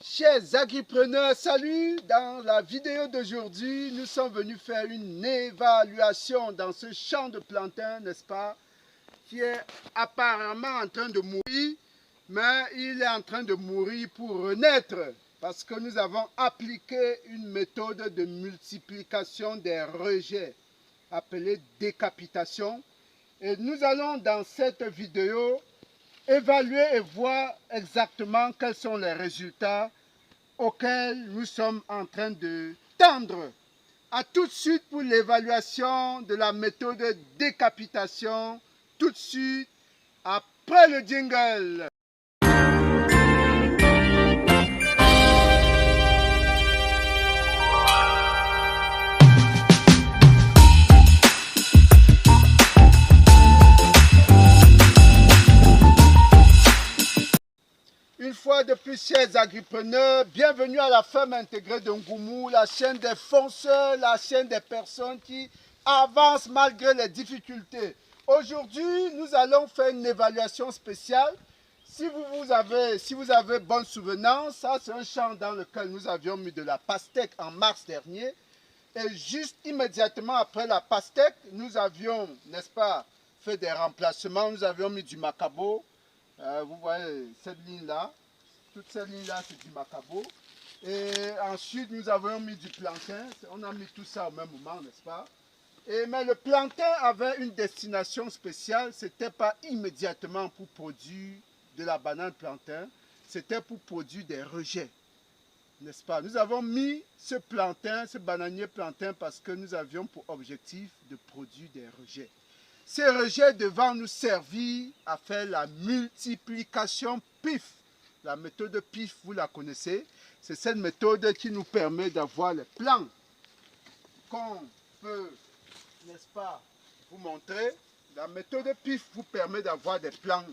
Chers agripreneurs, salut! Dans la vidéo d'aujourd'hui, nous sommes venus faire une évaluation dans ce champ de plantain, n'est-ce pas, qui est apparemment en train de mourir, mais il est en train de mourir pour renaître, parce que nous avons appliqué une méthode de multiplication des rejets, appelée décapitation. Et nous allons dans cette vidéo évaluer et voir exactement quels sont les résultats auxquels nous sommes en train de tendre. À tout de suite pour l'évaluation de la méthode de décapitation, tout de suite après le jingle. Une fois de plus, chers agripreneurs, bienvenue à la ferme intégrée de Ngoumou, la chaîne des fonceurs, la chaîne des personnes qui avancent malgré les difficultés. Aujourd'hui, nous allons faire une évaluation spéciale. Si vous avez bonne souvenance, ça c'est un champ dans lequel nous avions mis de la pastèque en mars dernier. Et juste immédiatement après la pastèque, nous avions, n'est-ce pas, fait des remplacements. Nous avions mis du macabo. Vous voyez cette ligne-là, toute cette ligne-là, c'est du macabo. Et ensuite, nous avons mis du plantain. On a mis tout ça au même moment, n'est-ce pas? Mais le plantain avait une destination spéciale. Ce n'était pas immédiatement pour produire de la banane plantain. C'était pour produire des rejets, n'est-ce pas? Nous avons mis ce plantain, ce bananier plantain, parce que nous avions pour objectif de produire des rejets. Ces rejets devant nous servir à faire la multiplication PIF. La méthode PIF, vous la connaissez. C'est cette méthode qui nous permet d'avoir les plants qu'on peut, n'est-ce pas, vous montrer. La méthode PIF vous permet d'avoir des plants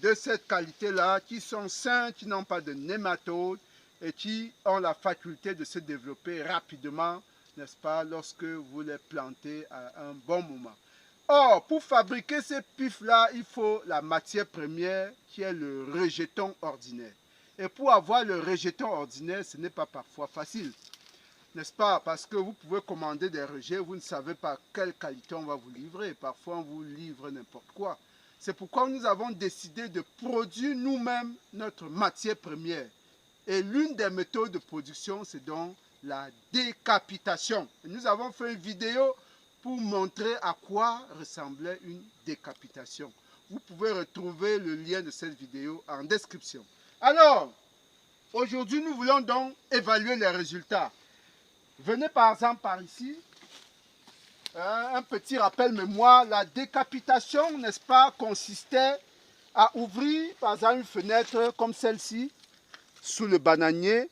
de cette qualité-là, qui sont sains, qui n'ont pas de nématodes et qui ont la faculté de se développer rapidement, n'est-ce pas, lorsque vous les plantez à un bon moment. Or, pour fabriquer ces pifs-là, il faut la matière première qui est le rejeton ordinaire. Et pour avoir le rejeton ordinaire, ce n'est pas parfois facile, n'est-ce pas? Parce que vous pouvez commander des rejets, vous ne savez pas quelle qualité on va vous livrer. Parfois, on vous livre n'importe quoi. C'est pourquoi nous avons décidé de produire nous-mêmes notre matière première. Et l'une des méthodes de production, c'est donc la décapitation. Et nous avons fait une vidéo pour montrer à quoi ressemblait une décapitation. Vous pouvez retrouver le lien de cette vidéo en description. Alors, aujourd'hui, nous voulons donc évaluer les résultats. Venez par exemple par ici. Un petit rappel mémoire. La décapitation, n'est-ce pas, consistait à ouvrir par exemple une fenêtre comme celle-ci, sous le bananier,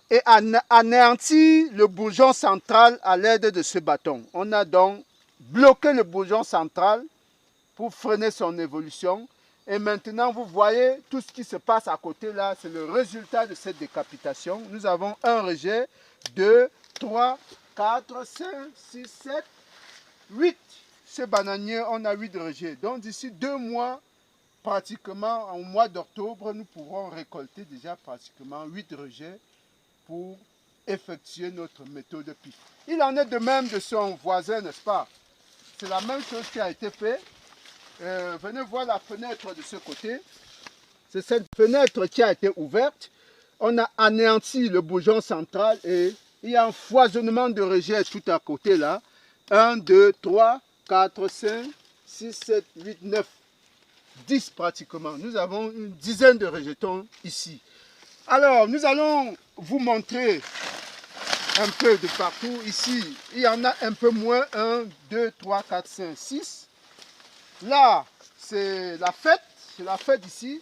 et anéantir le bourgeon central à l'aide de ce bâton. On a donc bloqué le bourgeon central pour freiner son évolution. Et maintenant, vous voyez tout ce qui se passe à côté là, c'est le résultat de cette décapitation. Nous avons un rejet, 2, 3, 4, 5, 6, 7, 8. Ce bananier, on a 8 rejets. Donc d'ici 2 mois, pratiquement au mois d'octobre, nous pourrons récolter déjà pratiquement 8 rejets pour effectuer notre méthode PIF. Il en est de même de son voisin, n'est-ce pas? C'est la même chose qui a été fait. Venez voir la fenêtre de ce côté. C'est cette fenêtre qui a été ouverte. On a anéanti le bourgeon central et il y a un foisonnement de rejets tout à côté là. 1, 2, 3, 4, 5, 6, 7, 8, 9, 10 pratiquement. Nous avons une dizaine de rejetons ici. Alors, nous allons vous montrer un peu de partout. Ici, il y en a un peu moins. 1, 2, 3, 4, 5, 6. Là, c'est la fête. C'est la fête ici.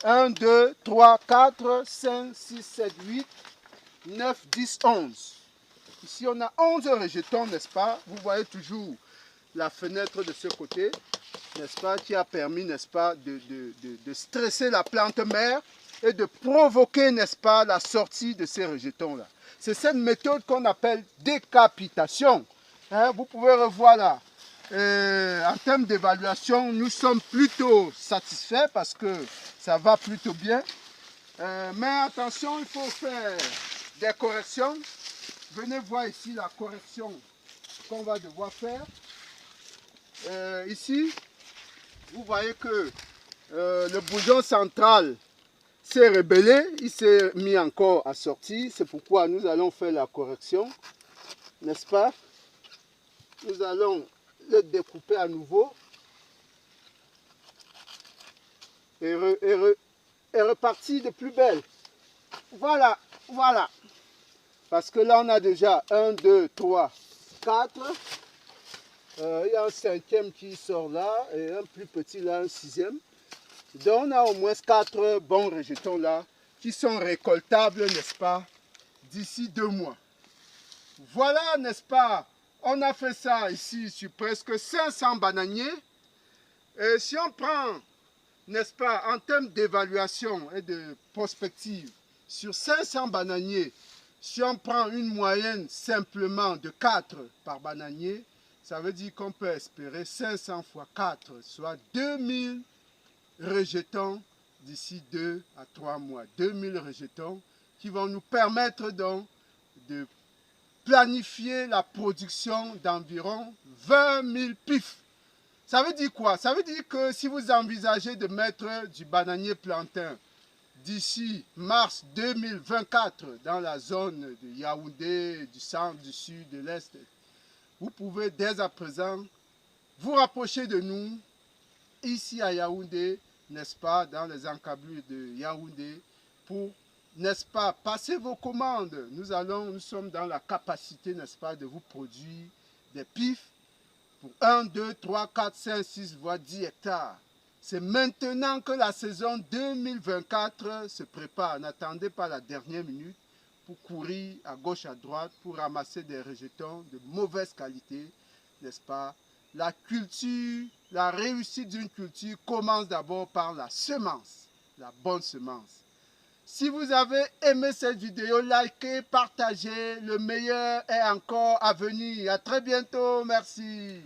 1, 2, 3, 4, 5, 6, 7, 8, 9, 10, 11. Ici, on a 11 rejetons, n'est-ce pas? Vous voyez toujours la fenêtre de ce côté, n'est-ce pas? Qui a permis, n'est-ce pas, de stresser la plante mère et de provoquer, n'est-ce pas, la sortie de ces rejetons-là. C'est cette méthode qu'on appelle décapitation. Hein, vous pouvez revoir là. En termes d'évaluation, nous sommes plutôt satisfaits parce que ça va plutôt bien. Mais attention, il faut faire des corrections. Venez voir ici la correction qu'on va devoir faire. Ici, vous voyez que le bouillon central s'est rebellé, il s'est mis encore à sortir. C'est pourquoi nous allons faire la correction, n'est-ce pas? Nous allons le découper à nouveau et repartir de plus belle. Voilà, voilà. Parce que là, on a déjà 1, 2, 3, 4. Il y a un cinquième qui sort là et un plus petit là, un sixième. Donc, on a au moins 4 bons rejetons là qui sont récoltables, n'est-ce pas, d'ici 2 mois. Voilà, n'est-ce pas, on a fait ça ici sur presque 500 bananiers. Et si on prend, n'est-ce pas, en termes d'évaluation et de prospective, sur 500 bananiers, si on prend une moyenne simplement de 4 par bananier, ça veut dire qu'on peut espérer 500 fois 4, soit 2000 rejetons d'ici 2 à 3 mois. 2000 rejetons qui vont nous permettre donc de planifier la production d'environ 20 000 pifs. Ça veut dire quoi? Ça veut dire que si vous envisagez de mettre du bananier plantain d'ici mars 2024 dans la zone de Yaoundé, du centre, du sud, de l'est, vous pouvez dès à présent vous rapprocher de nous ici à Yaoundé, n'est-ce pas, dans les encablures de Yaoundé, pour, n'est-ce pas, passer vos commandes. Nous sommes dans la capacité, n'est-ce pas, de vous produire des pifs pour 1, 2, 3, 4, 5, 6, voire 10 hectares. C'est maintenant que la saison 2024 se prépare. N'attendez pas la dernière minute pour courir à gauche, à droite, pour ramasser des rejetons de mauvaise qualité, n'est-ce pas? La culture, la réussite d'une culture commence d'abord par la semence, la bonne semence. Si vous avez aimé cette vidéo, likez, partagez. Le meilleur est encore à venir. À très bientôt. Merci.